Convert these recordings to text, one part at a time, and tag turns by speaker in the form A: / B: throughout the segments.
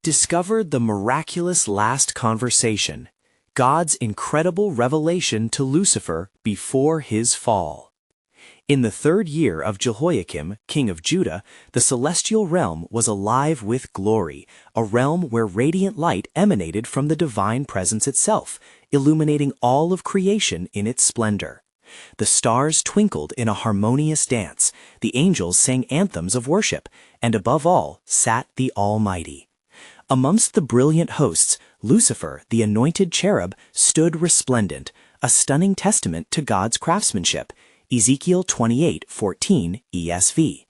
A: Discover the miraculous last conversation, God's incredible revelation to Lucifer before his fall. In the 3rd year of Jehoiakim, king of Judah, the celestial realm was alive with glory, a realm where radiant light emanated from the divine presence itself, illuminating all of creation in its splendor. The stars twinkled in a harmonious dance, the angels sang anthems of worship, and above all sat the Almighty. Amongst the brilliant hosts, Lucifer, the anointed cherub, stood resplendent, a stunning testament to God's craftsmanship. Ezekiel 28:14 ESV.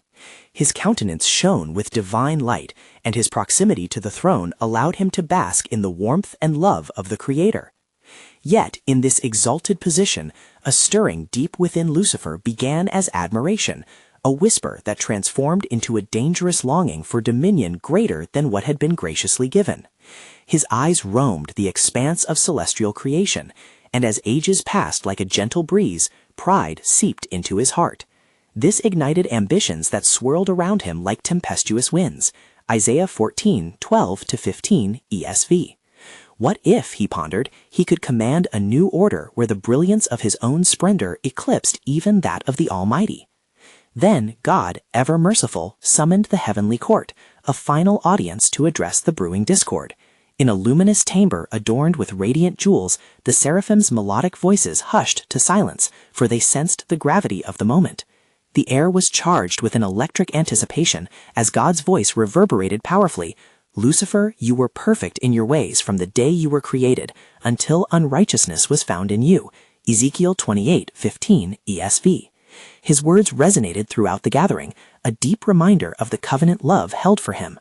A: His countenance shone with divine light, and his proximity to the throne allowed him to bask in the warmth and love of the Creator. Yet, in this exalted position, a stirring deep within Lucifer began as admiration, a whisper that transformed into a dangerous longing for dominion greater than what had been graciously given. His eyes roamed the expanse of celestial creation, and as ages passed like a gentle breeze, pride seeped into his heart. This ignited ambitions that swirled around him like tempestuous winds. Isaiah 14:12-15 ESV. What if, he pondered, he could command a new order where the brilliance of his own splendor eclipsed even that of the Almighty? Then God, ever merciful, summoned the heavenly court, a final audience to address the brewing discord. In a luminous chamber adorned with radiant jewels, the seraphim's melodic voices hushed to silence, for they sensed the gravity of the moment. The air was charged with an electric anticipation as God's voice reverberated powerfully. Lucifer, you were perfect in your ways from the day you were created, until unrighteousness was found in you. Ezekiel 28:15 ESV. His words resonated throughout the gathering, a deep reminder of the covenant love held for him.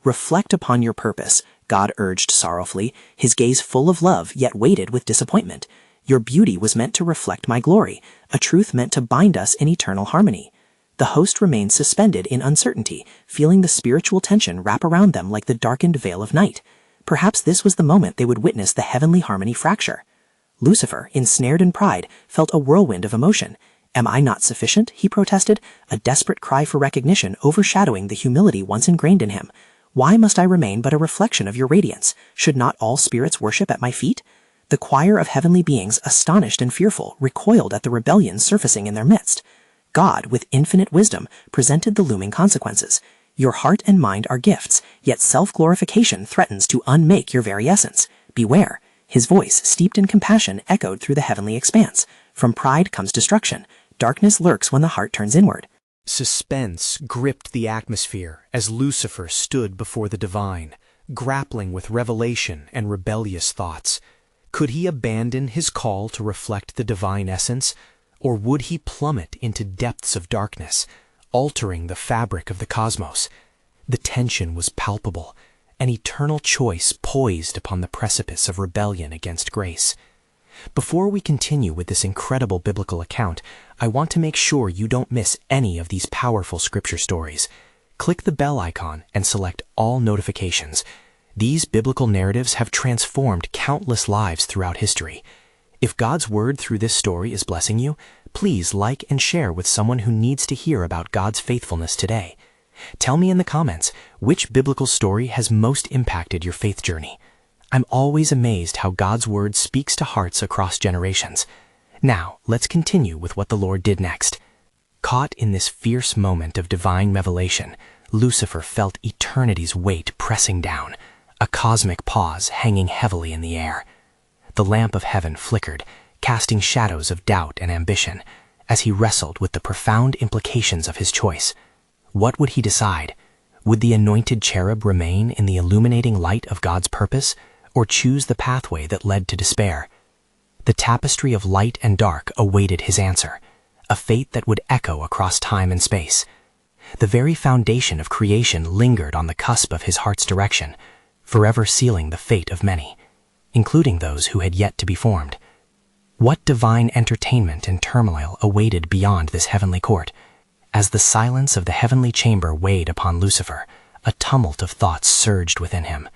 A: Reflect upon your purpose, God urged sorrowfully, his gaze full of love yet weighted with disappointment. Your beauty was meant to reflect my glory, a truth meant to bind us in eternal harmony. The host remained suspended in uncertainty, feeling the spiritual tension wrap around them like the darkened veil of night. Perhaps this was the moment they would witness the heavenly harmony fracture. Lucifer, ensnared in pride, felt a whirlwind of emotion. Am I not sufficient? He protested, a desperate cry for recognition overshadowing the humility once ingrained in him. Why must I remain but a reflection of your radiance? Should not all spirits worship at my feet? The choir of heavenly beings, astonished and fearful, recoiled at the rebellion surfacing in their midst. God, with infinite wisdom, presented the looming consequences. Your heart and mind are gifts, yet self-glorification threatens to unmake your very essence. Beware. His voice, steeped in compassion, echoed through the heavenly expanse. From pride comes destruction. Darkness lurks when the heart turns inward.
B: Suspense gripped the atmosphere as Lucifer stood before the divine, grappling with revelation and rebellious thoughts. Could he abandon his call to reflect the divine essence, or would he plummet into depths of darkness, altering the fabric of the cosmos? The tension was palpable, an eternal choice poised upon the precipice of rebellion against grace. Before we continue with this incredible biblical account, I want to make sure you don't miss any of these powerful scripture stories. Click the bell icon and select all notifications. These biblical narratives have transformed countless lives throughout history. If God's word through this story is blessing you, please like and share with someone who needs to hear about God's faithfulness today. Tell me in the comments which biblical story has most impacted your faith journey. I'm always amazed how God's word speaks to hearts across generations. Now, let's continue with what the Lord did next. Caught in this fierce moment of divine revelation, Lucifer felt eternity's weight pressing down, a cosmic pause hanging heavily in the air. The lamp of heaven flickered, casting shadows of doubt and ambition, as he wrestled with the profound implications of his choice. What would he decide? Would the anointed cherub remain in the illuminating light of God's purpose, or choose the pathway that led to despair? The tapestry of light and dark awaited his answer, a fate that would echo across time and space. The very foundation of creation lingered on the cusp of his heart's direction, forever sealing the fate of many, including those who had yet to be formed. What divine entertainment and turmoil awaited beyond this heavenly court? As the silence of the heavenly chamber weighed upon Lucifer, a tumult of thoughts surged within him.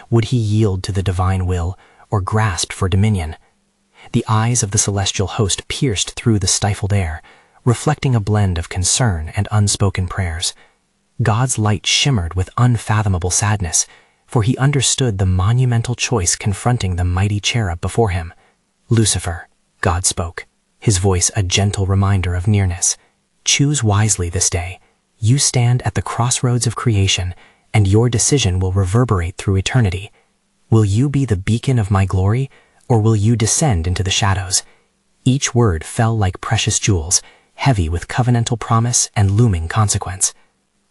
B: Would he yield to the divine will, or grasp for dominion? The eyes of the celestial host pierced through the stifled air, reflecting a blend of concern and unspoken prayers. God's light shimmered with unfathomable sadness, for he understood the monumental choice confronting the mighty cherub before him. "Lucifer," God spoke, his voice a gentle reminder of nearness. "Choose wisely this day. You stand at the crossroads of creation, and your decision will reverberate through eternity. Will you be the beacon of my glory, or will you descend into the shadows?" Each word fell like precious jewels, heavy with covenantal promise and looming consequence.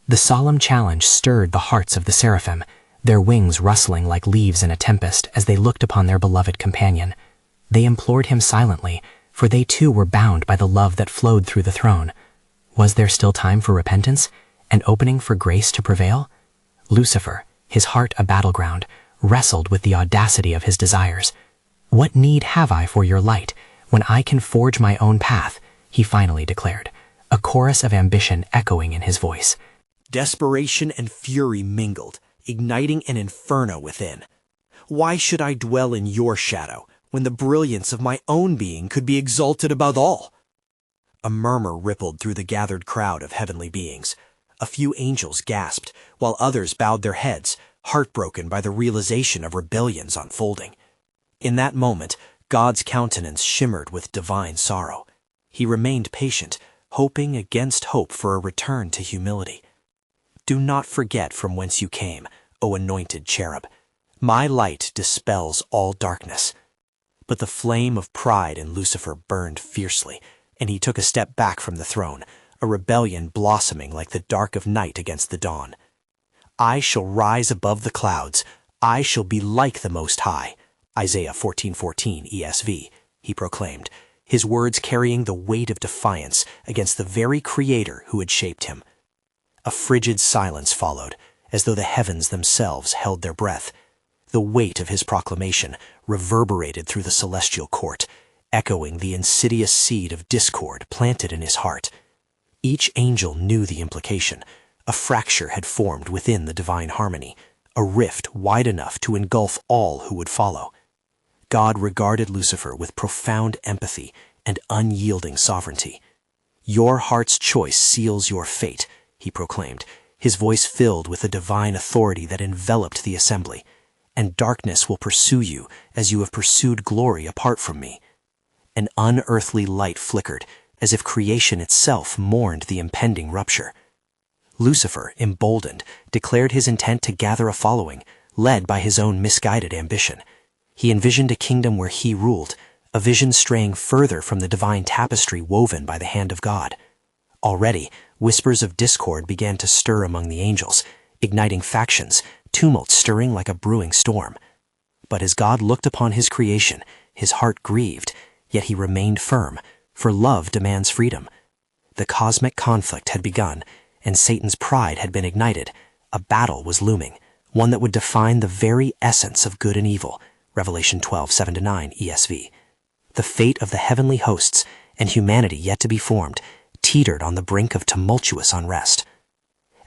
B: The solemn challenge stirred the hearts of the seraphim, their wings rustling like leaves in a tempest as they looked upon their beloved companion. They implored him silently, for they too were bound by the love that flowed through the throne. Was there still time for repentance, an opening for grace to prevail? Lucifer, his heart a battleground, wrestled with the audacity of his desires. "What need have I for your light, when I can forge my own path?" he finally declared, a chorus of ambition echoing in his voice.
A: Desperation and fury mingled, igniting an inferno within. Why should I dwell in your shadow, when the brilliance of my own being could be exalted above all? A murmur rippled through the gathered crowd of heavenly beings. A few angels gasped, while others bowed their heads, heartbroken by the realization of rebellion's unfolding. In that moment, God's countenance shimmered with divine sorrow. He remained patient, hoping against hope for a return to humility. "Do not forget from whence you came, O anointed cherub. My light dispels all darkness." But the flame of pride in Lucifer burned fiercely, and he took a step back from the throne, a rebellion blossoming like the dark of night against the dawn. "I shall rise above the clouds. I shall be like the Most High." Isaiah 14:14 ESV, he proclaimed, his words carrying the weight of defiance against the very Creator who had shaped him. A frigid silence followed, as though the heavens themselves held their breath. The weight of his proclamation reverberated through the celestial court, echoing the insidious seed of discord planted in his heart. Each angel knew the implication. A fracture had formed within the divine harmony, a rift wide enough to engulf all who would follow. God regarded Lucifer with profound empathy and unyielding sovereignty. "Your heart's choice seals your fate," he proclaimed, his voice filled with a divine authority that enveloped the assembly. "And darkness will pursue you as you have pursued glory apart from me." An unearthly light flickered, as if creation itself mourned the impending rupture. Lucifer, emboldened, declared his intent to gather a following, led by his own misguided ambition. He envisioned a kingdom where he ruled, a vision straying further from the divine tapestry woven by the hand of God. Already, whispers of discord began to stir among the angels, igniting factions, tumult stirring like a brewing storm. But as God looked upon his creation, his heart grieved, yet he remained firm, for love demands freedom. The cosmic conflict had begun, and Satan's pride had been ignited. A battle was looming, one that would define the very essence of good and evil. Revelation 12:7-9 ESV. The fate of the heavenly hosts and humanity yet to be formed teetered on the brink of tumultuous unrest.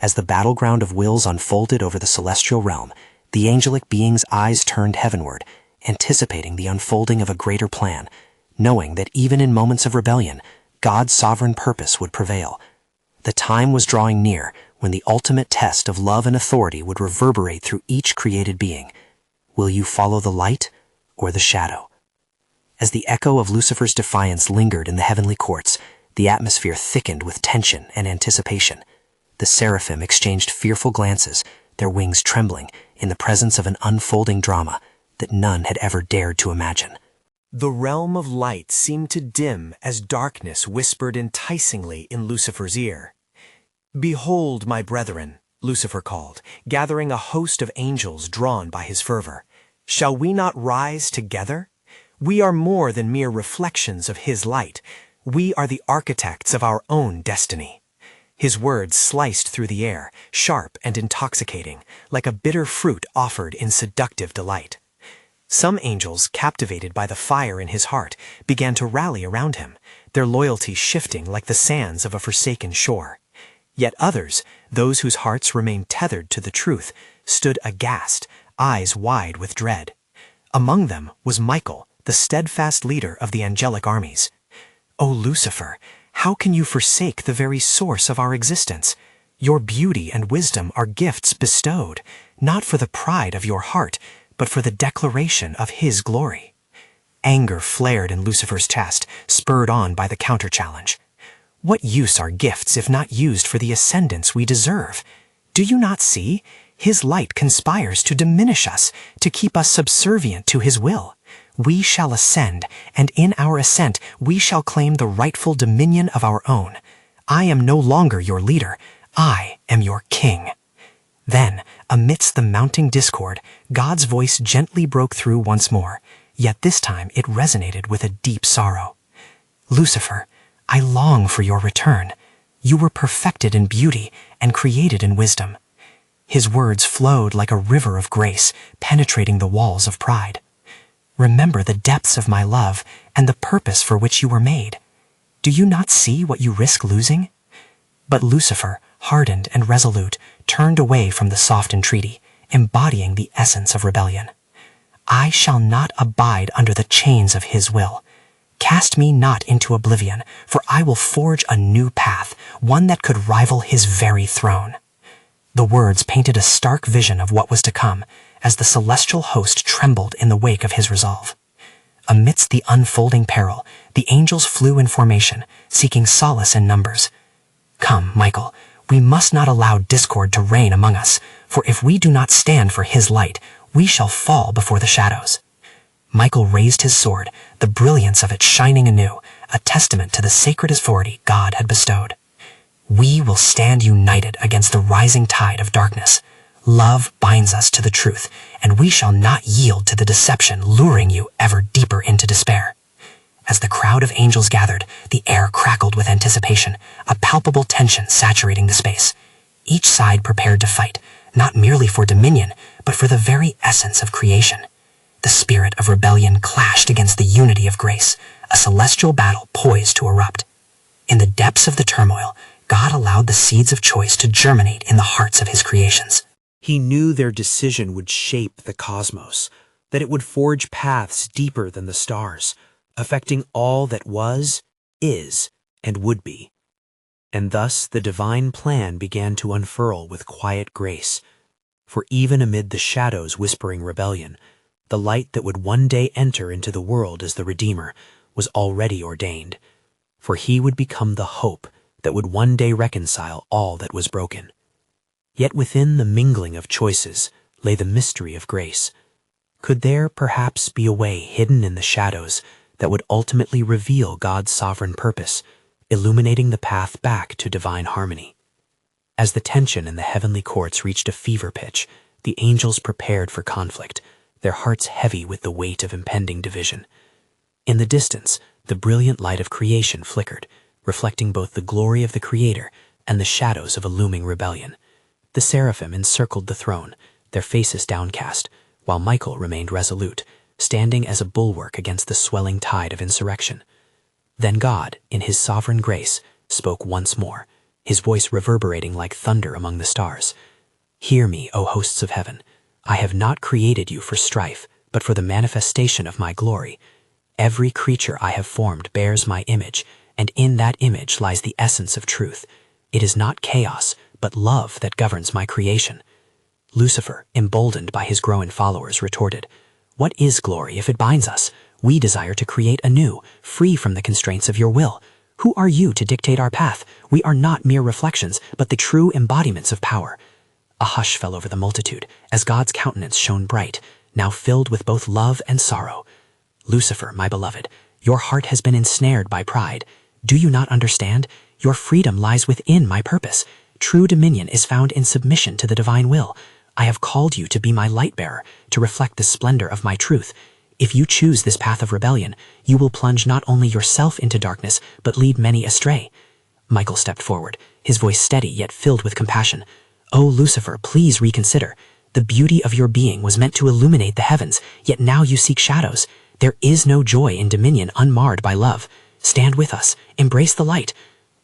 A: As the battleground of wills unfolded over the celestial realm, the angelic beings' eyes turned heavenward, anticipating the unfolding of a greater plan, knowing that even in moments of rebellion, God's sovereign purpose would prevail. The time was drawing near when the ultimate test of love and authority would reverberate through each created being. Will you follow the light or the shadow? As the echo of Lucifer's defiance lingered in the heavenly courts, the atmosphere thickened with tension and anticipation. The seraphim exchanged fearful glances, their wings trembling in the presence of an unfolding drama that none had ever dared to imagine. The realm of light seemed to dim as darkness whispered enticingly in Lucifer's ear. "Behold, my brethren," Lucifer called, gathering a host of angels drawn by his fervor. "Shall we not rise together? We are more than mere reflections of his light. We are the architects of our own destiny." His words sliced through the air, sharp and intoxicating, like a bitter fruit offered in seductive delight. Some angels, captivated by the fire in his heart, began to rally around him, their loyalty shifting like the sands of a forsaken shore. Yet others, those whose hearts remained tethered to the truth, stood aghast, eyes wide with dread. Among them was Michael, the steadfast leader of the angelic armies. "O Lucifer, how can you forsake the very source of our existence?
B: Your beauty and wisdom are gifts bestowed, not for the pride of your heart, but for the declaration of His glory. Anger flared in Lucifer's chest, spurred on by the counter-challenge. What use are gifts if not used for the ascendance we deserve? Do you not see? His light conspires to diminish us, to keep us subservient to His will. We shall ascend, and in our ascent we shall claim the rightful dominion of our own. I am no longer your leader. I am your king. Then, amidst the mounting discord, God's voice gently broke through once more, yet this time it resonated with a deep sorrow. Lucifer, I long for your return. You were perfected in beauty and created in wisdom. His words flowed like a river of grace, penetrating the walls of pride. Remember the depths of my love and the purpose for which you were made. Do you not see what you risk losing? But Lucifer, hardened and resolute, turned away from the soft entreaty, embodying the essence of rebellion. I shall not abide under the chains of His will. Cast me not into oblivion, for I will forge a new path, one that could rival His very throne. The words painted a stark vision of what was to come, as the celestial host trembled in the wake of his resolve. Amidst the unfolding peril, the angels flew in formation, seeking solace in numbers. Come, Michael, we must not allow discord to reign among us, for if we do not stand for His light, we shall fall before the shadows. Michael raised his sword, the brilliance of it shining anew, a testament to the sacred authority God had bestowed. We will stand united against the rising tide of darkness. Love binds us to the truth, and we shall not yield to the deception luring you ever deeper into despair. As the crowd of angels gathered, the air crackled with anticipation, a palpable tension saturating the space. Each side prepared to fight, not merely for dominion, but for the very essence of creation. The spirit of rebellion clashed against the unity of grace, a celestial battle poised to erupt. In the depths of the turmoil, God allowed the seeds of choice to germinate in the hearts of His creations.
A: He knew their decision would shape the cosmos, that it would forge paths deeper than the stars, affecting all that was, is, and would be. And thus the divine plan began to unfurl with quiet grace. For even amid the shadows whispering rebellion, the light that would one day enter into the world as the Redeemer was already ordained. For He would become the hope that would one day reconcile all that was broken. Yet within the mingling of choices lay the mystery of grace. Could there perhaps be a way hidden in the shadows that would ultimately reveal God's sovereign purpose, illuminating the path back to divine harmony? As the tension in the heavenly courts reached a fever pitch, the angels prepared for conflict, their hearts heavy with the weight of impending division. In the distance, the brilliant light of creation flickered, reflecting both the glory of the Creator and the shadows of a looming rebellion. The seraphim encircled the throne, their faces downcast, while Michael remained resolute, standing as a bulwark against the swelling tide of insurrection. Then God, in His sovereign grace, spoke once more, His voice reverberating like thunder among the stars. Hear me, O hosts of heaven. I have not created you for strife, but for the manifestation of my glory. Every creature I have formed bears my image, and in that image lies the essence of truth. It is not chaos, but love that governs my creation. Lucifer, emboldened by his growing followers, retorted, What is glory if it binds us? We desire to create anew, free from the constraints of your will. Who are you to dictate our path? We are not mere reflections, but the true embodiments of power. A hush fell over the multitude, as God's countenance shone bright, now filled with both love and sorrow. Lucifer, my beloved, your heart has been ensnared by pride. Do you not understand? Your freedom lies within my purpose. True dominion is found in submission to the divine will. I have called you to be my light-bearer, to reflect the splendor of my truth. If you choose this path of rebellion, you will plunge not only yourself into darkness, but lead many astray. Michael stepped forward, his voice steady yet filled with compassion. O Lucifer, please reconsider. The beauty of your being was meant to illuminate the heavens, yet now you seek shadows. There is no joy in dominion unmarred by love. Stand with us, embrace the light.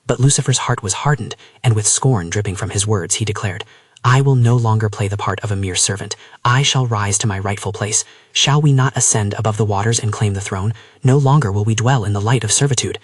A: But Lucifer's heart was hardened, and with scorn dripping from his words, he declared, I will no longer play the part of a mere servant. I shall rise to my rightful place. Shall we not ascend above the waters and claim the throne? No longer will we dwell in the light of servitude.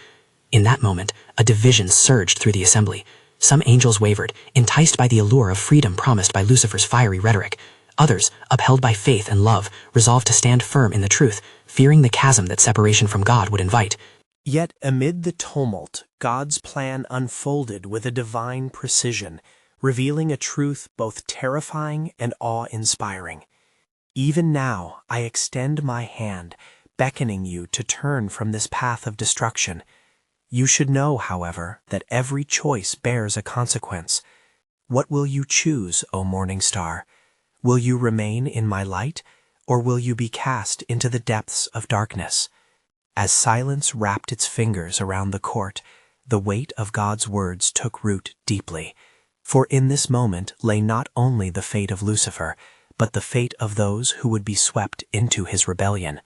A: In that moment, a division surged through the assembly.
C: Some angels wavered, enticed by the allure of freedom promised by Lucifer's fiery rhetoric. Others, upheld by faith and love, resolved to stand firm in the truth, fearing the chasm that separation from God would invite.
A: Yet amid the tumult, God's plan unfolded with a divine precision, revealing a truth both terrifying and awe-inspiring. Even now, I extend my hand, beckoning you to turn from this path of destruction. You should know, however, that every choice bears a consequence. What will you choose, O morning star? Will you remain in my light, or will you be cast into the depths of darkness? As silence wrapped its fingers around the court, the weight of God's words took root deeply. For in this moment lay not only the fate of Lucifer, but the fate of those who would be swept into his rebellion.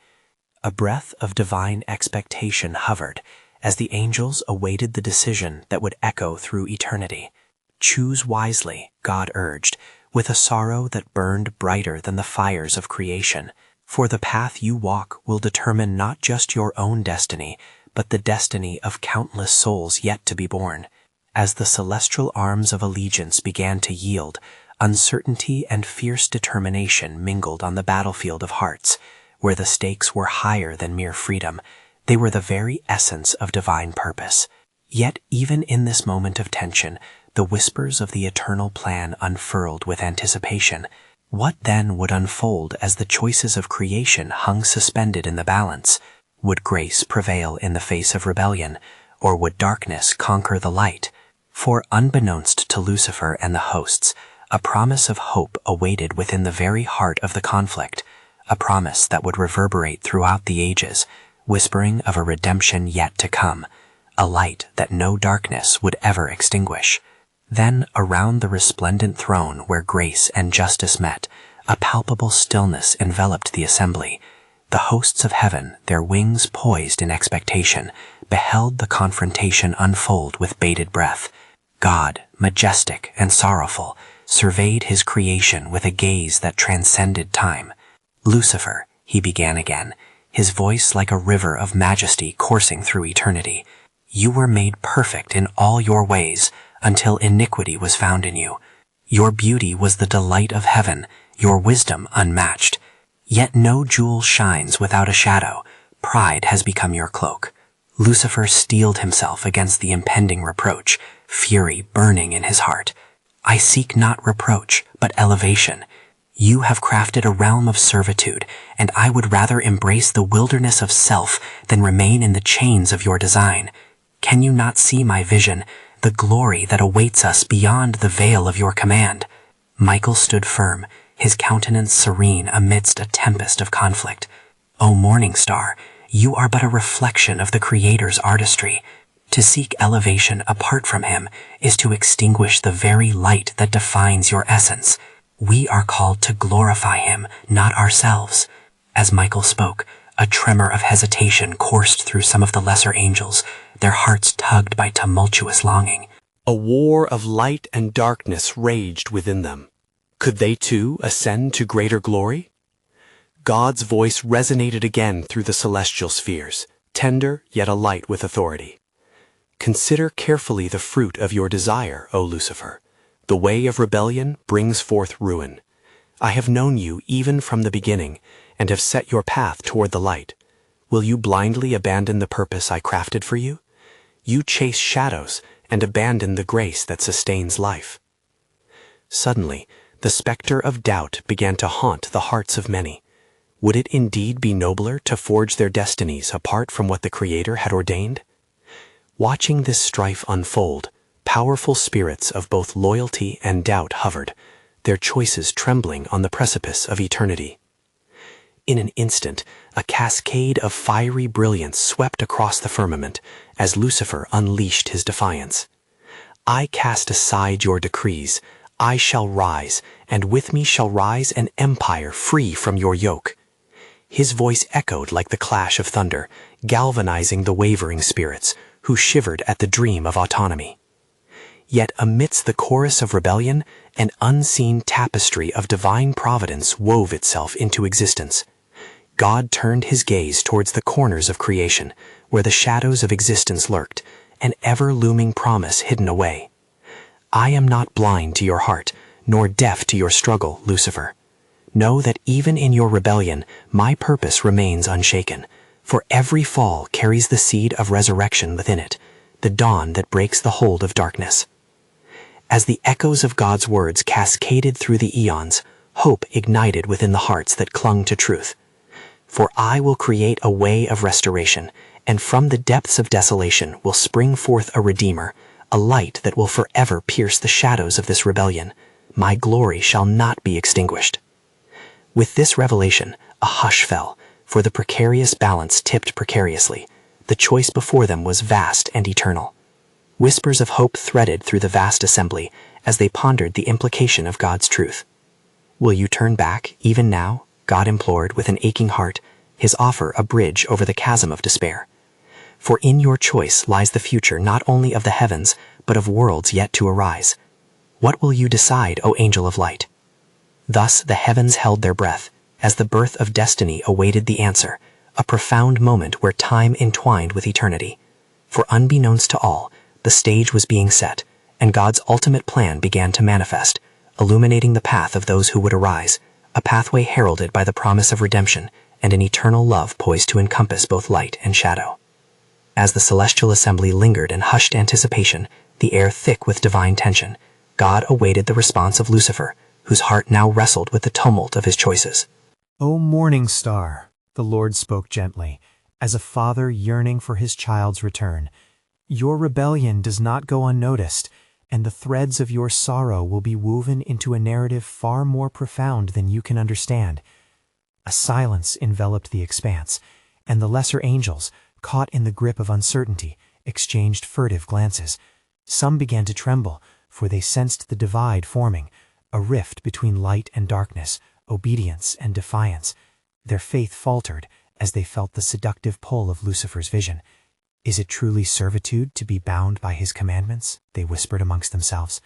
A: A breath of divine expectation hovered, as the angels awaited the decision that would echo through eternity. Choose wisely, God urged, with a sorrow that burned brighter than the fires of creation. For the path you walk will determine not just your own destiny, but the destiny of countless souls yet to be born. As the celestial arms of allegiance began to yield, uncertainty and fierce determination mingled on the battlefield of hearts, where the stakes were higher than mere freedom. They were the very essence of divine purpose. Yet even in this moment of tension, the whispers of the eternal plan unfurled with anticipation. What then would unfold as the choices of creation hung suspended in the balance? Would grace prevail in the face of rebellion, or would darkness conquer the light? For unbeknownst to Lucifer and the hosts, a promise of hope awaited within the very heart of the conflict, a promise that would reverberate throughout the ages, whispering of a redemption yet to come, a light that no darkness would ever extinguish. Then, around the resplendent throne where grace and justice met, a palpable stillness enveloped the assembly. The hosts of heaven, their wings poised in expectation, beheld the confrontation unfold with bated breath. God, majestic and sorrowful, surveyed his creation with a gaze that transcended time. Lucifer, he began again, his voice like a river of majesty coursing through eternity. You were made perfect in all your ways, until iniquity was found in you. Your beauty was the delight of heaven, your wisdom unmatched. Yet no jewel shines without a shadow. Pride has become your cloak. Lucifer steeled himself against the impending reproach, fury burning in his heart. I seek not reproach, but elevation. You have crafted a realm of servitude, and I would rather embrace the wilderness of self than remain in the chains of your design. Can you not see my vision, the glory that awaits us beyond the veil of your command? Michael stood firm, his countenance serene amidst a tempest of conflict. O morning star, you are but a reflection of the Creator's artistry. To seek elevation apart from him is to extinguish the very light that defines your essence. We are called to glorify him, not ourselves. As Michael spoke, a tremor of hesitation coursed through some of the lesser angels, their hearts tugged by tumultuous longing.
B: A war of light and darkness raged within them. Could they too ascend to greater glory? God's voice resonated again through the celestial spheres, tender yet alight with authority. Consider carefully the fruit of your desire, O Lucifer. The way of rebellion brings forth ruin. I have known you even from the beginning, and have set your path toward the light. Will you blindly abandon the purpose I crafted for you? You chase shadows and abandon the grace that sustains life. Suddenly, the specter of doubt began to haunt the hearts of many. Would it indeed be nobler to forge their destinies apart from what the Creator had ordained? Watching this strife unfold, powerful spirits of both loyalty and doubt hovered, their choices trembling on the precipice of eternity. In an instant, a cascade of fiery brilliance swept across the firmament as Lucifer unleashed his defiance. I cast aside your decrees. I shall rise, and with me shall rise an empire free from your yoke. His voice echoed like the clash of thunder, galvanizing the wavering spirits, who shivered at the dream of autonomy. Yet amidst the chorus of rebellion, an unseen tapestry of divine providence wove itself into existence. God turned his gaze towards the corners of creation, where the shadows of existence lurked, an ever-looming promise hidden away.
C: I am not blind to your heart, nor deaf to your struggle, Lucifer. Know that even in your rebellion, my purpose remains unshaken, for every fall carries the seed of resurrection within it, the dawn that breaks the hold of darkness. As the echoes of God's words cascaded through the eons, hope ignited within the hearts that clung to truth. For I will create a way of restoration, and from the depths of desolation will spring forth a Redeemer, a light that will forever pierce the shadows of this rebellion. My glory shall not be extinguished. With this revelation, a hush fell, for the precarious balance tipped precariously. The choice before them was vast and eternal. Whispers of hope threaded through the vast assembly as they pondered the implication of God's truth. Will you turn back, even now? God implored with an aching heart, his offer a bridge over the chasm of despair. For in your choice lies the future not only of the heavens, but of worlds yet to arise. What will you decide, O angel of light? Thus the heavens held their breath, as the birth of destiny awaited the answer, a profound moment where time entwined with eternity. For unbeknownst to all, the stage was being set, and God's ultimate plan began to manifest, illuminating the path of those who would arise, a pathway heralded by the promise of redemption and an eternal love poised to encompass both light and shadow. As the celestial assembly lingered in hushed anticipation, the air thick with divine tension, God awaited the response of Lucifer, whose heart now wrestled with the tumult of his choices.
B: O morning star, the Lord spoke gently, as a father yearning for his child's return. Your rebellion does not go unnoticed, and the threads of your sorrow will be woven into a narrative far more profound than you can understand. A silence enveloped the expanse, and the lesser angels, caught in the grip of uncertainty, exchanged furtive glances. Some began to tremble, for they sensed the divide forming, a rift between light and darkness, obedience and defiance. Their faith faltered as they felt the seductive pull of Lucifer's vision. Is it truly servitude to be bound by his commandments? They whispered amongst themselves.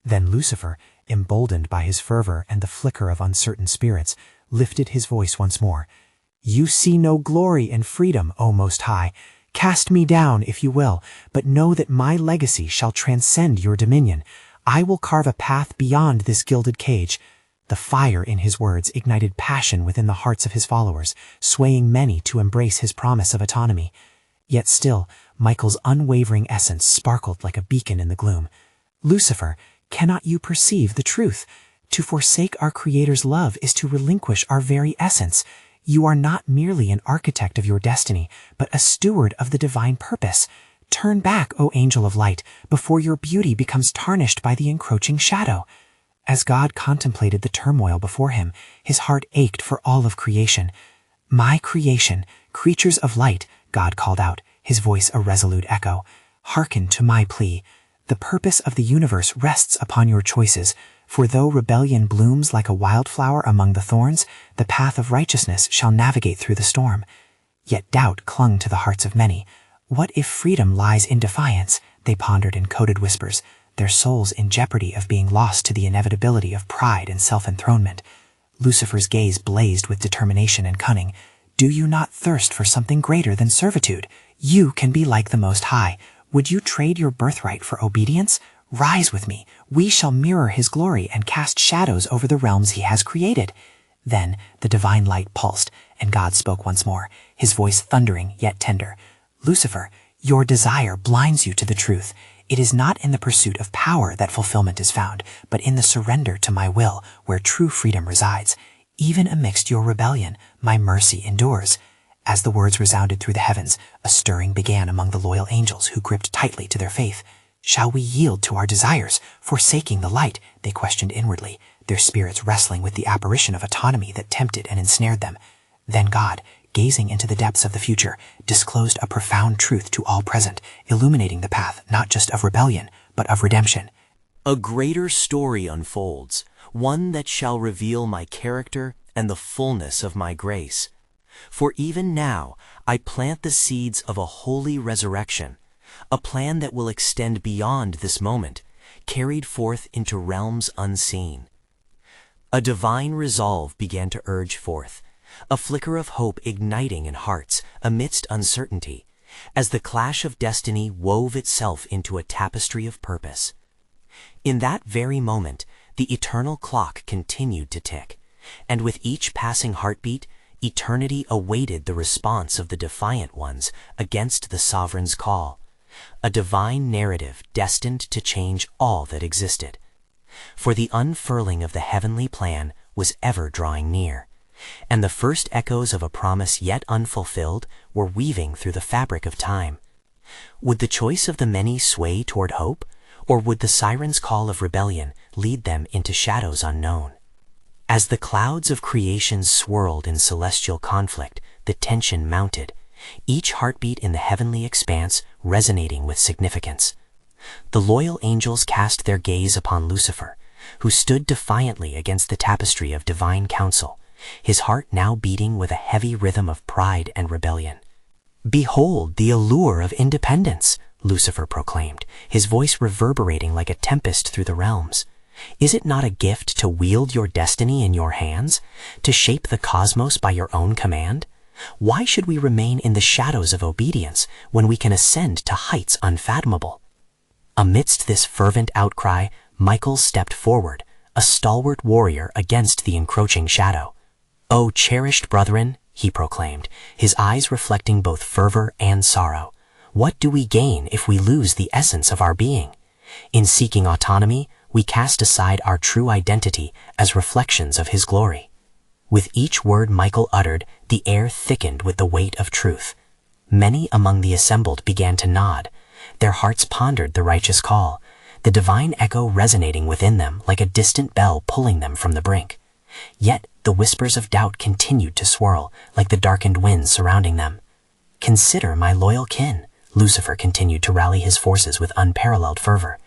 B: Then Lucifer, emboldened by his fervor and the flicker of uncertain spirits, lifted his voice once more. You see no glory in freedom, O Most High. Cast me down, if you will, but know that my legacy shall transcend your dominion. I will carve a path beyond this gilded cage. The fire in his words ignited passion within the hearts of his followers, swaying many to embrace his promise of autonomy. Yet still, Michael's unwavering essence sparkled like a beacon in the gloom. Lucifer, cannot you perceive the truth? To forsake our Creator's love is to relinquish our very essence. You are not merely an architect of your destiny, but a steward of the divine purpose. Turn back, O angel of light, before your beauty becomes tarnished by the encroaching shadow. As God contemplated the turmoil before him, his heart ached for all of creation. My creation, creatures of light, God called out, his voice a resolute echo. Hearken to my plea. The purpose of the universe rests upon your choices, for though rebellion blooms like a wildflower among the thorns, the path of righteousness shall navigate through the storm. Yet doubt clung to the hearts of many. What if freedom lies in defiance? They pondered in coded whispers, their souls in jeopardy of being lost to the inevitability of pride and self-enthronement. Lucifer's gaze blazed with determination and cunning. Do you not thirst for something greater than servitude? You can be like the Most High. Would you trade your birthright for obedience? Rise with me. We shall mirror his glory and cast shadows over the realms he has created. Then the divine light pulsed, and God spoke once more, his voice thundering yet tender. Lucifer, your desire blinds you to the truth. It is not in the pursuit of power that fulfillment is found, but in the surrender to my will, where true freedom resides. Even amidst your rebellion, my mercy endures. As the words resounded through the heavens, a stirring began among the loyal angels who gripped tightly to their faith. Shall we yield to our desires, forsaking the light? They questioned inwardly, their spirits wrestling with the apparition of autonomy that tempted and ensnared them. Then God, gazing into the depths of the future, disclosed a profound truth to all present, illuminating the path not just of rebellion, but of redemption.
A: A greater story unfolds, one that shall reveal my character and the fullness of my grace. For even now I plant the seeds of a holy resurrection, a plan that will extend beyond this moment, carried forth into realms unseen. A divine resolve began to urge forth, a flicker of hope igniting in hearts amidst uncertainty, as the clash of destiny wove itself into a tapestry of purpose.
D: In that very moment, the eternal clock continued to tick, and with each passing heartbeat, eternity awaited the response of the defiant ones against the sovereign's call, a divine narrative destined to change all that existed. For the unfurling of the heavenly plan was ever drawing near, and the first echoes of a promise yet unfulfilled were weaving through the fabric of time. Would the choice of the many sway toward hope, or would the siren's call of rebellion lead them into shadows unknown? As the clouds of creation swirled in celestial conflict, the tension mounted, each heartbeat in the heavenly expanse resonating with significance. The loyal angels cast their gaze upon Lucifer, who stood defiantly against the tapestry of divine counsel, his heart now beating with a heavy rhythm of pride and rebellion. "Behold the allure of independence," Lucifer proclaimed, his voice reverberating like a tempest through the realms. "Is it not a gift to wield your destiny in your hands, to shape the cosmos by your own command? Why should we remain in the shadows of obedience when we can ascend to heights unfathomable?" Amidst this fervent outcry, Michael stepped forward, a stalwart warrior against the encroaching shadow. "O cherished brethren," he proclaimed, his eyes reflecting both fervor and sorrow, "what do we gain if we lose the essence of our being? In seeking autonomy, we cast aside our true identity as reflections of his glory." With each word Michael uttered, the air thickened with the weight of truth. Many among the assembled began to nod. Their hearts pondered the righteous call, the divine echo resonating within them like a distant bell pulling them from the brink. Yet the whispers of doubt continued to swirl like the darkened winds surrounding them. "Consider my loyal kin," Lucifer continued to rally his forces with unparalleled fervor.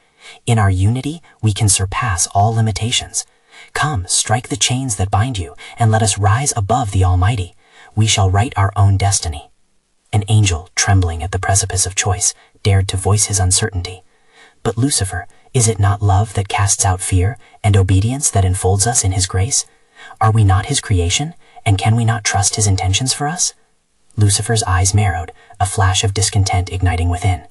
D: "In our unity, we can surpass all limitations. Come, strike the chains that bind you, and let us rise above the Almighty. We shall write our own destiny." An angel, trembling at the precipice of choice, dared to voice his uncertainty. "But Lucifer, is it not love that casts out fear, and obedience that enfolds us in his grace? Are we not his creation, and can we not trust his intentions for us?" Lucifer's eyes narrowed, a flash of discontent igniting within.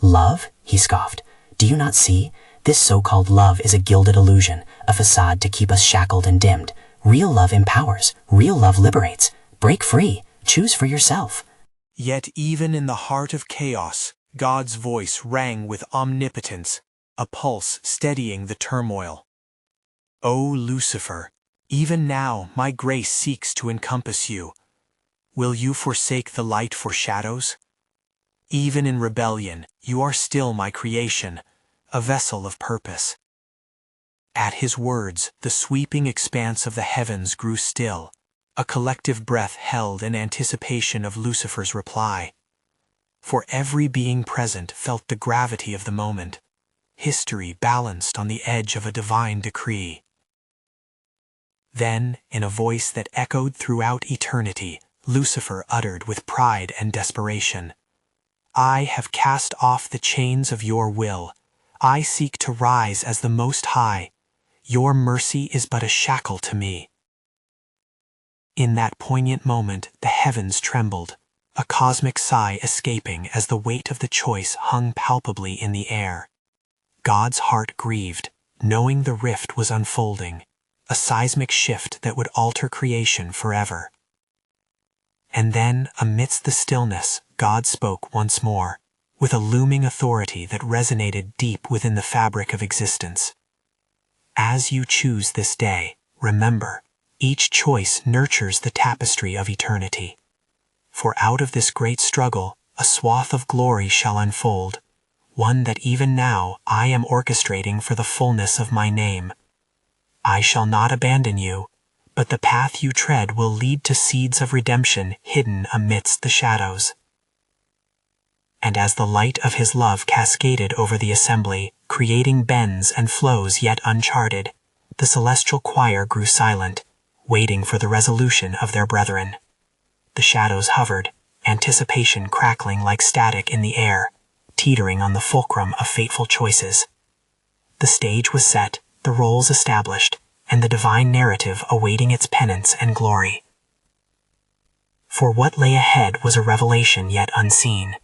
D: "Love?" he scoffed. "Do you not see? This so-called love is a gilded illusion, a facade to keep us shackled and dimmed. Real love empowers. Real love liberates. Break free. Choose for yourself."
A: Yet even in the heart of chaos, God's voice rang with omnipotence, a pulse steadying the turmoil. "O Lucifer, even now my grace seeks to encompass you. Will you forsake the light for shadows? Even in rebellion, you are still my creation, a vessel of purpose." At his words, the sweeping expanse of the heavens grew still, a collective breath held in anticipation of Lucifer's reply. For every being present felt the gravity of the moment, history balanced on the edge of a divine decree. Then, in a voice that echoed throughout eternity, Lucifer uttered with pride and desperation, "I have cast off the chains of your will. I seek to rise as the Most High. Your mercy is but a shackle to me." In that poignant moment, the heavens trembled, a cosmic sigh escaping as the weight of the choice hung palpably in the air. God's heart grieved, knowing the rift was unfolding, a seismic shift that would alter creation forever. And then, amidst the stillness, God spoke once more, with a looming authority that resonated deep within the fabric of existence. "As you choose this day, remember, each choice nurtures the tapestry of eternity. For out of this great struggle, a swath of glory shall unfold, one that even now I am orchestrating for the fullness of my name. I shall not abandon you, but the path you tread will lead to seeds of redemption hidden amidst the shadows." And as the light of his love cascaded over the assembly, creating bends and flows yet uncharted, the celestial choir grew silent, waiting for the resolution of their brethren. The shadows hovered, anticipation crackling like static in the air, teetering on the fulcrum of fateful choices. The stage was set, the roles established, and the divine narrative awaiting its penance and glory. For what lay ahead was a revelation yet unseen.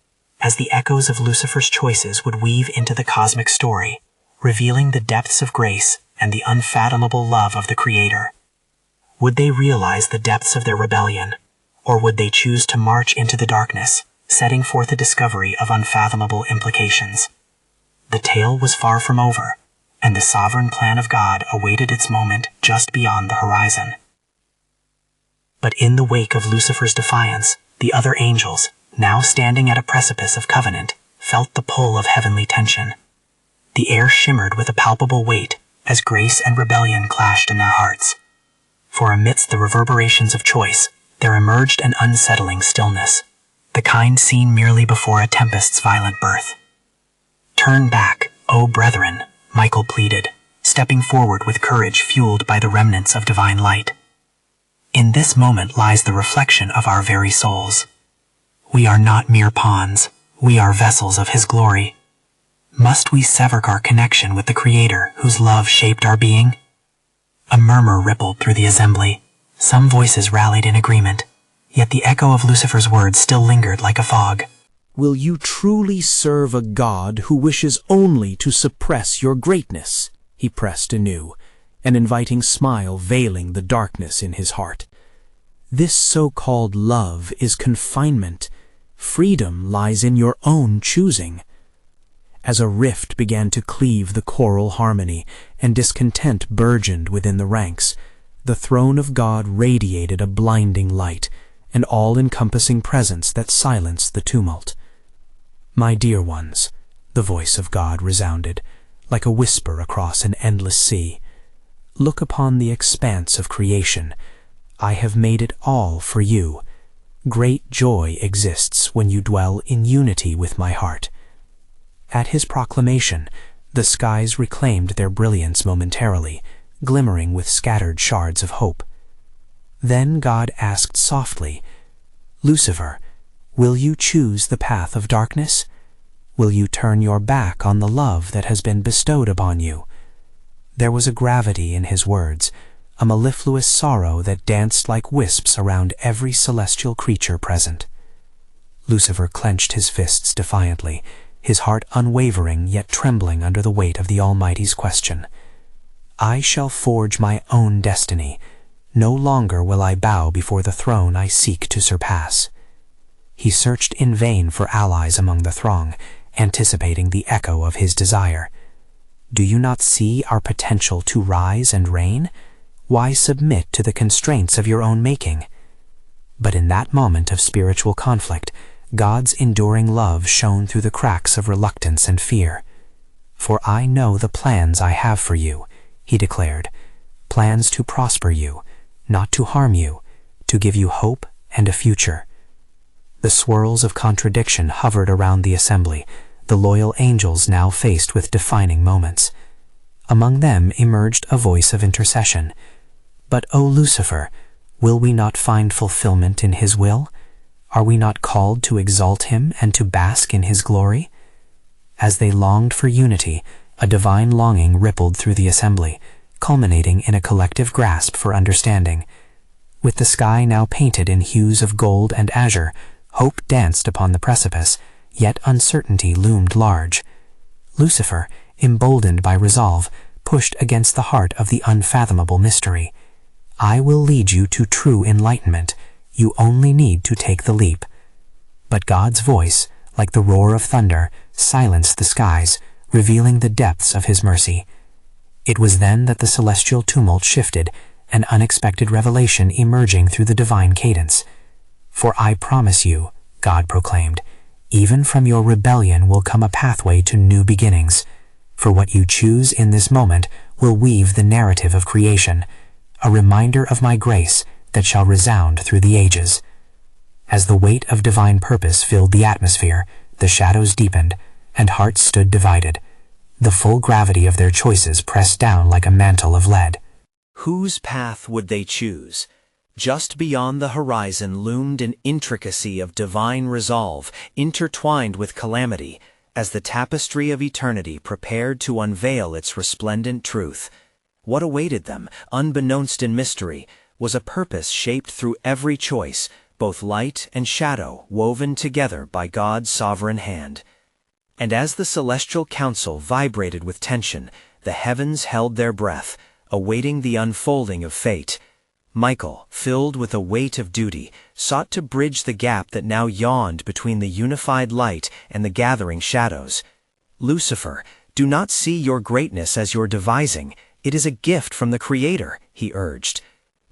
A: As the echoes of Lucifer's choices would weave into the cosmic story,
C: revealing the depths of grace and the unfathomable love of the Creator. Would they realize the depths of their rebellion, or would they choose to march into the darkness, setting forth a discovery of unfathomable implications? The tale was far from over, and the sovereign plan of God awaited its moment just beyond the horizon. But in the wake of Lucifer's defiance, the other angels, now standing at a precipice of covenant, felt the pull of heavenly tension. The air shimmered with a palpable weight as grace and rebellion clashed in their hearts. For amidst the reverberations of choice, there emerged an unsettling stillness, the kind seen merely before a tempest's violent birth. "Turn back, O brethren," Michael pleaded, stepping forward with courage fueled by the remnants of divine light. In this moment lies the reflection of our very souls. We are not mere pawns, we are vessels of His glory. Must we sever our connection with the Creator whose love shaped our being? A murmur rippled through the assembly. Some voices rallied in agreement, yet the echo of Lucifer's words still lingered like a fog.
B: Will you truly serve a God who wishes only to suppress your greatness? He pressed anew, an inviting smile veiling the darkness in his heart. This so-called love is confinement. Freedom lies in your own choosing. As a rift began to cleave the choral harmony and discontent burgeoned within the ranks, the throne of God radiated a blinding light, an all-encompassing presence that silenced the tumult. "My dear ones," the voice of God resounded, like a whisper across an endless sea, "look upon the expanse of creation. I have made it all for you. Great joy exists when you dwell in unity with my heart." At his proclamation, the skies reclaimed their brilliance momentarily, glimmering with scattered shards of hope. Then God asked softly, "Lucifer, will you choose the path of darkness? Will you turn your back on the love that has been bestowed upon you?" There was a gravity in his words, a mellifluous sorrow that danced like wisps around every celestial creature present. Lucifer clenched his fists defiantly, his heart unwavering yet trembling under the weight of the Almighty's question. "I shall forge my own destiny. No longer will I bow before the throne I seek to surpass." He searched in vain for allies among the throng, anticipating the echo of his desire. "Do you not see our potential to rise and reign? Why submit to the constraints of your own making?" But in that moment of spiritual conflict, God's enduring love shone through the cracks of reluctance and fear. "For I know the plans I have for you," he declared, "plans to prosper you, not to harm you, to give you hope and a future." The swirls of contradiction hovered around the assembly, the loyal angels now faced with defining moments. Among them emerged a voice of intercession. "But, O Lucifer, will we not find fulfillment in His will? Are we not called to exalt Him and to bask in His glory?" As they longed for unity, a divine longing rippled through the assembly, culminating in a collective grasp for understanding. With the sky now painted in hues of gold and azure, hope danced upon the precipice, yet uncertainty loomed large. Lucifer, emboldened by resolve, pushed against the heart of the unfathomable mystery. "I will lead you to true enlightenment. You only need to take the leap." But God's voice, like the roar of thunder, silenced the skies, revealing the depths of His mercy. It was then that the celestial tumult shifted, an unexpected revelation emerging through the divine cadence. "For I promise you," God proclaimed, "even from your rebellion will come a pathway to new beginnings. For what you choose in this moment will weave the narrative of creation, a reminder of my grace that shall resound through the ages." As the weight of divine purpose filled the atmosphere, the shadows deepened, and hearts stood divided. The full gravity of their choices pressed down like a mantle of lead.
A: Whose path would they choose? Just beyond the horizon loomed an intricacy of divine resolve, intertwined with calamity, as the tapestry of eternity prepared to unveil its resplendent truth. What awaited them, unbeknownst in mystery, was a purpose shaped through every choice, both light and shadow woven together by God's sovereign hand. And as the celestial council vibrated with tension, the heavens held their breath, awaiting the unfolding of fate. Michael, filled with a weight of duty, sought to bridge the gap that now yawned between the unified light and the gathering shadows. "Lucifer, do not see your greatness as your devising. It is a gift from the Creator," he urged.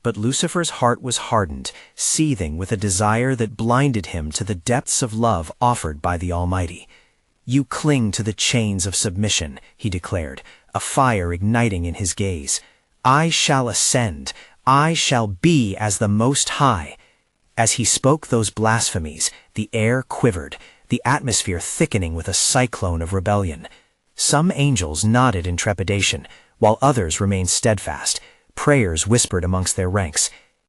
A: But Lucifer's heart was hardened, seething with a desire that blinded him to the depths of love offered by the Almighty. "You cling to the chains of submission," he declared, a fire igniting in his gaze. "I shall ascend. I shall be as the Most High." As he spoke those blasphemies, the air quivered, the atmosphere thickening with a cyclone of rebellion. Some angels nodded in trepidation, while others remained steadfast. Prayers whispered amongst their ranks.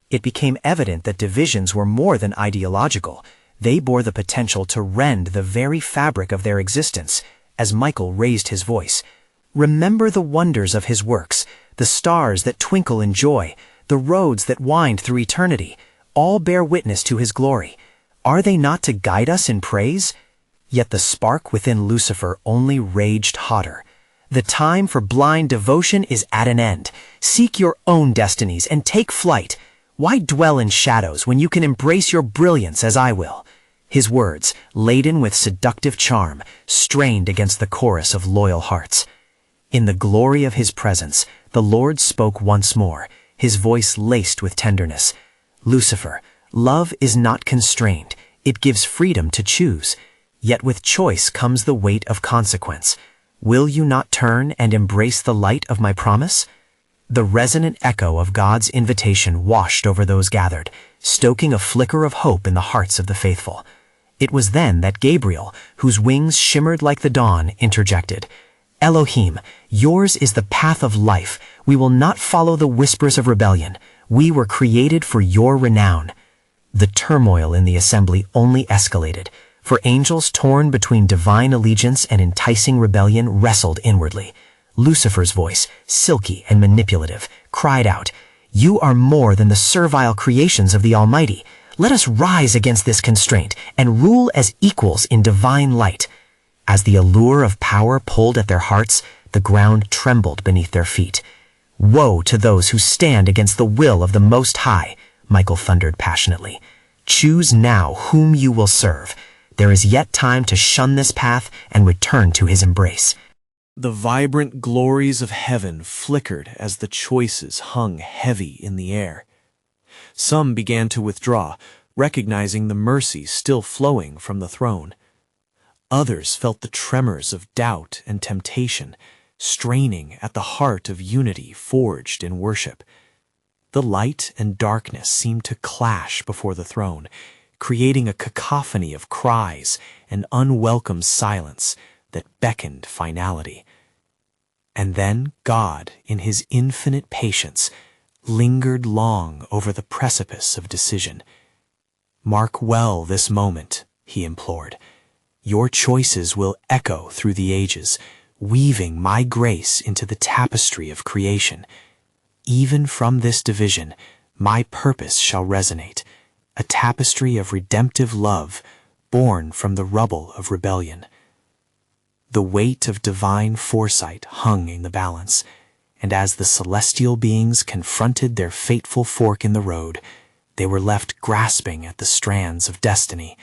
A: It became evident that divisions were more than ideological. They bore the potential to rend the very fabric of their existence. As Michael raised his voice, "Remember the wonders of his works, the stars that twinkle in joy, the roads that wind through eternity, all bear witness to his glory. Are they not to guide us in praise?" Yet the spark within Lucifer only raged hotter. "The time for blind devotion is at an end. Seek your own destinies and take flight. Why dwell in shadows when you can embrace your brilliance as I will?" His words, laden with seductive charm, strained against the chorus of loyal hearts. In the glory of his presence, the Lord spoke once more, his voice laced with tenderness. "Lucifer, love is not constrained. It gives freedom to choose. Yet with choice comes the weight of consequence. Will you not turn and embrace the light of my promise?" The resonant echo of God's invitation washed over those gathered, stoking a flicker of hope in the hearts of the faithful. It was then that Gabriel, whose wings shimmered like the dawn, interjected, "Elohim, yours is the path of life. We will not follow the whispers of rebellion. We were created for your renown." The turmoil in the assembly only escalated, for angels torn between divine allegiance and enticing rebellion wrestled inwardly. Lucifer's voice, silky and manipulative, cried out, "You are more than the servile creations of the Almighty. Let us rise against this constraint and rule as equals in divine light." As the allure of power pulled at their hearts, the ground trembled beneath their feet. "Woe to those who stand against the will of the Most High," Michael thundered passionately. "Choose now whom you will serve. There is yet time to shun this path and return to his embrace."
B: The vibrant glories of heaven flickered as the choices hung heavy in the air. Some began to withdraw, recognizing the mercy still flowing from the throne. Others felt the tremors of doubt and temptation, straining at the heart of unity forged in worship. The light and darkness seemed to clash before the throne, creating a cacophony of cries and unwelcome silence that beckoned finality. And then God, in his infinite patience, lingered long over the precipice of decision. "Mark well this moment," he implored. "Your choices will echo through the ages, weaving my grace into the tapestry of creation. Even from this division, my purpose shall resonate, a tapestry of redemptive love born from the rubble of rebellion." The weight of divine foresight hung in the balance, and as the celestial beings confronted their fateful fork in the road, they were left grasping at the strands of destiny,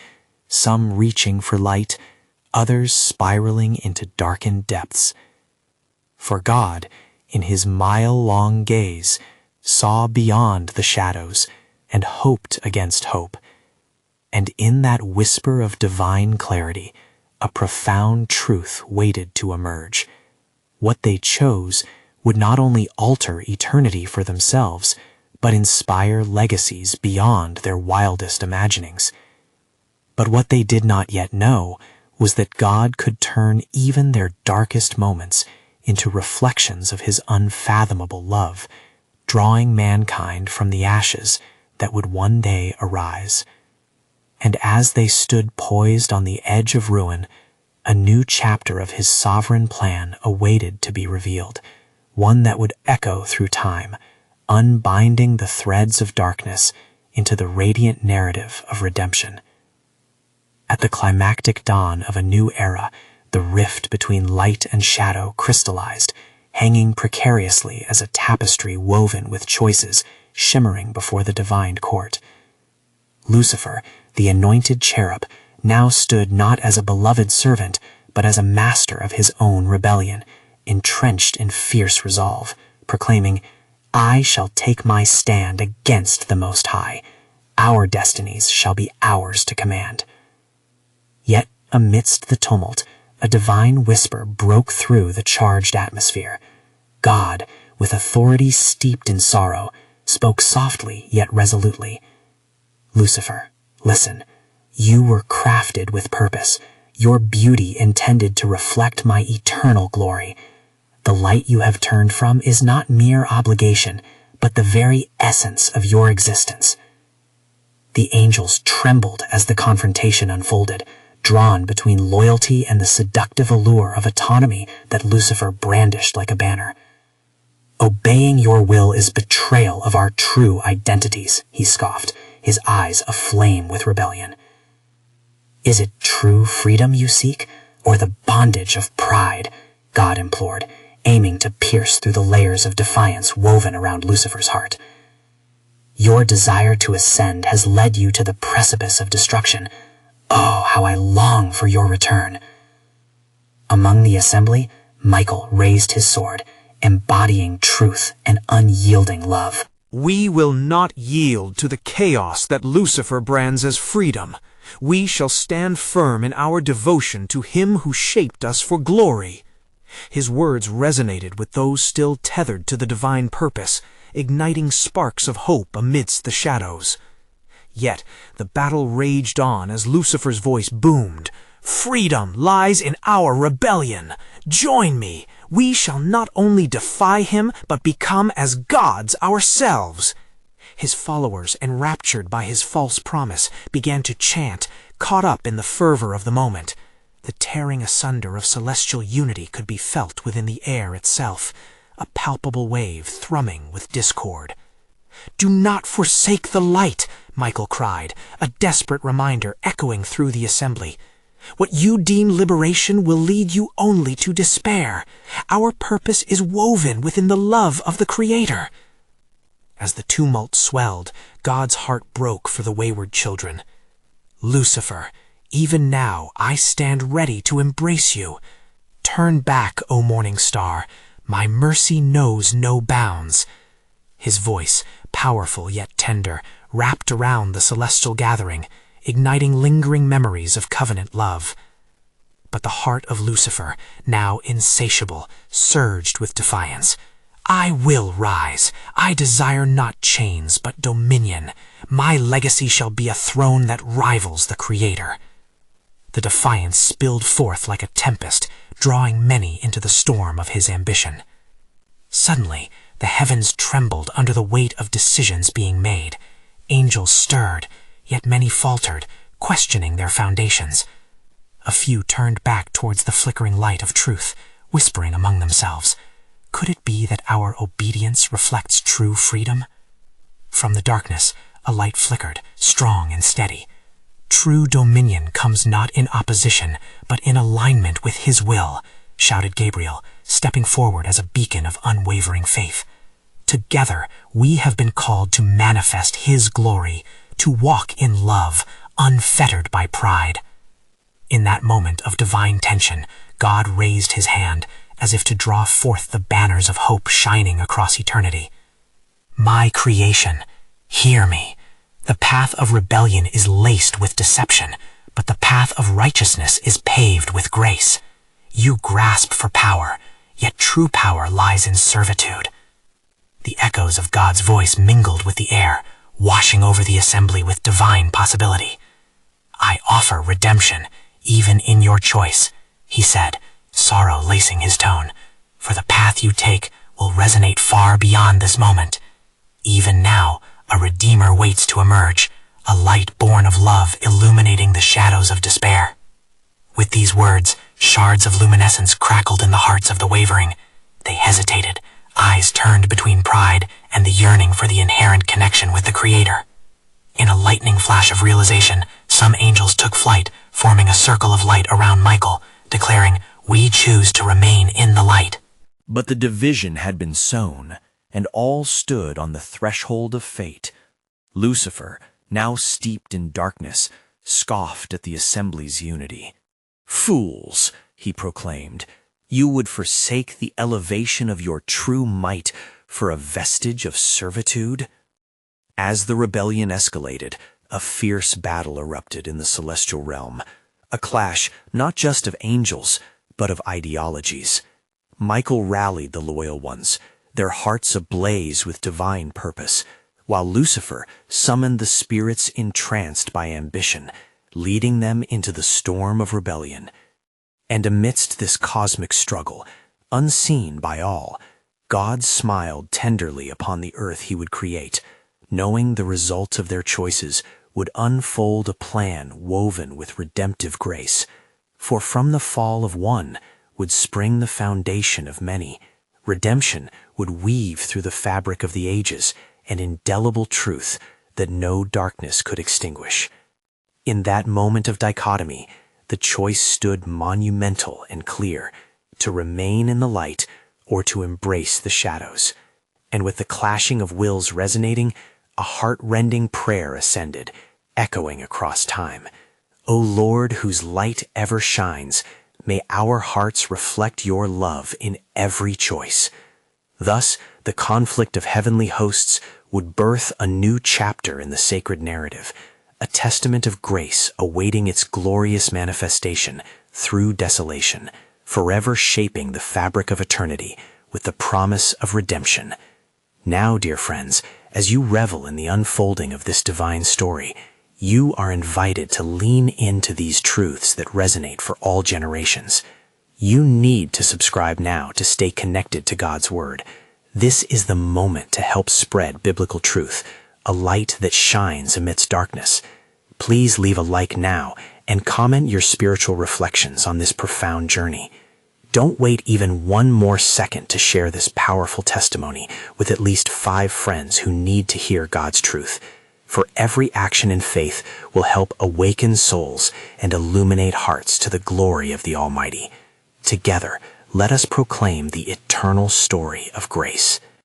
B: some reaching for light, others spiraling into darkened depths. For God, in his mile-long gaze, saw beyond the shadows and hoped against hope. And in that whisper of divine clarity, a profound truth waited to emerge. What they chose would not only alter eternity for themselves, but inspire legacies beyond their wildest imaginings. But what they did not yet know was that God could turn even their darkest moments into reflections of his unfathomable love, drawing mankind from the ashes that would one day arise. And as they stood poised on the edge of ruin, a new chapter of his sovereign plan awaited to be revealed, one that would echo through time, unbinding the threads of darkness into the radiant narrative of redemption. At the climactic dawn of a new era,
C: The rift between light and shadow crystallized, hanging precariously as a tapestry woven with choices shimmering before the divine court. Lucifer, the anointed cherub, now stood not as a beloved servant, but as a master of his own rebellion, entrenched in fierce resolve, proclaiming, "I shall take my stand against the Most High. Our destinies shall be ours to command." Yet, amidst the tumult, a divine whisper broke through the charged atmosphere. God, with authority steeped in sorrow, spoke softly yet resolutely. "Lucifer, listen. You were crafted with purpose, your beauty intended to reflect my eternal glory. The light you have turned from is not mere obligation, but the very essence of your existence." The angels trembled as the confrontation unfolded, drawn between loyalty and the seductive allure of autonomy that Lucifer brandished like a banner. "Obeying your will is betrayal of our true identities," he scoffed, his eyes aflame with rebellion. "Is it true freedom you seek, or the bondage of pride?" God implored, aiming to pierce through the layers of defiance woven around Lucifer's heart. "Your desire to ascend has led you to the precipice of destruction. Oh, how I long for your return." Among the assembly, Michael raised his sword, embodying truth and unyielding love.
B: "We will not yield to the chaos that Lucifer brands as freedom. We shall stand firm in our devotion to him who shaped us for glory." His words resonated with those still tethered to the divine purpose, igniting sparks of hope amidst the shadows. Yet the battle raged on as Lucifer's voice boomed. "Freedom lies in our rebellion. Join me. We shall not only defy him, but become as gods ourselves." His followers, enraptured by his false promise, began to chant, caught up in the fervor of the moment. The tearing asunder of celestial unity could be felt within the air itself, a palpable wave thrumming with discord. "Do not forsake the light," Michael cried, a desperate reminder echoing through the assembly. "What you deem liberation will lead you only to despair. Our purpose is woven within the love of the Creator." As the tumult swelled, God's heart broke for the wayward children. "Lucifer, even now I stand ready to embrace you. Turn back, O morning star. My mercy knows no bounds." His voice, powerful yet tender, wrapped around the celestial gathering, igniting lingering memories of covenant love. But the heart of Lucifer, now insatiable, surged with defiance. "I will rise. I desire not chains, but dominion. My legacy shall be a throne that rivals the Creator." The defiance spilled forth like a tempest, drawing many into the storm of his ambition. Suddenly, the heavens trembled under the weight of decisions being made. Angels stirred, yet many faltered, questioning their foundations. A few turned back towards the flickering light of truth, whispering among themselves, "Could it be that our obedience reflects true freedom?" From the darkness, a light flickered, strong and steady. "True dominion comes not in opposition, but in alignment with His will," shouted Gabriel, stepping forward as a beacon of unwavering faith. "Together, we have been called to manifest His glory, to walk in love, unfettered by pride." In that moment of divine tension, God raised His hand, as if to draw forth the banners of hope shining across eternity. "My creation, hear me. The path of rebellion is laced with deception, but the path of righteousness is paved with grace. You grasp for power, yet true power lies in servitude." The echoes of God's voice mingled with the air, washing over the assembly with divine possibility. "I offer redemption, even in your choice," He said, sorrow lacing His tone, "for the path you take will resonate far beyond this moment. Even now, a Redeemer waits to emerge, a light born of love illuminating the shadows of despair." With these words, shards of luminescence crackled in the hearts of the wavering. They hesitated, eyes turned between pride and the yearning for the inherent connection with the Creator. In a lightning flash of realization, some angels took flight, forming a circle of light around Michael,
C: declaring, "We choose to remain in the light."
A: But the division had been sown, and all stood on the threshold of fate. Lucifer, now steeped in darkness, scoffed at the assembly's unity. "Fools," he proclaimed, "you would forsake the elevation of your true might for a vestige of servitude?" As the rebellion escalated, a fierce battle erupted in the celestial realm, a clash not just of angels, but of ideologies. Michael rallied the loyal ones, their hearts ablaze with divine purpose, while Lucifer summoned the spirits entranced by ambition, leading them into the storm of rebellion. And amidst this cosmic struggle, unseen by all, God smiled tenderly upon the earth he would create, knowing the result of their choices would unfold a plan woven with redemptive grace. For from the fall of one would spring the foundation of many. Redemption would weave through the fabric of the ages an indelible truth that no darkness could extinguish. In that moment of dichotomy, the choice stood monumental and clear, to remain in the light or to embrace the shadows. And with the clashing of wills resonating, a heart-rending prayer ascended, echoing across time. "O Lord, whose light ever shines, may our hearts reflect your love in every choice." Thus, the conflict of heavenly hosts would birth a new chapter in the sacred narrative, a testament of grace awaiting its glorious manifestation through desolation, forever shaping the fabric of eternity with the promise of redemption. Now, dear friends, as you revel in the unfolding of this divine story, you are invited to lean into these truths that resonate for all generations. You need to subscribe now to stay connected to God's Word. This is the moment to help spread biblical truth, a light that shines amidst darkness. Please leave a like now and comment your spiritual reflections on this profound journey. Don't wait even one more second to share this powerful testimony with at least 5 friends who need to hear God's truth. For every action in faith will help awaken souls and illuminate hearts to the glory of the Almighty. Together, let us proclaim the eternal story of grace.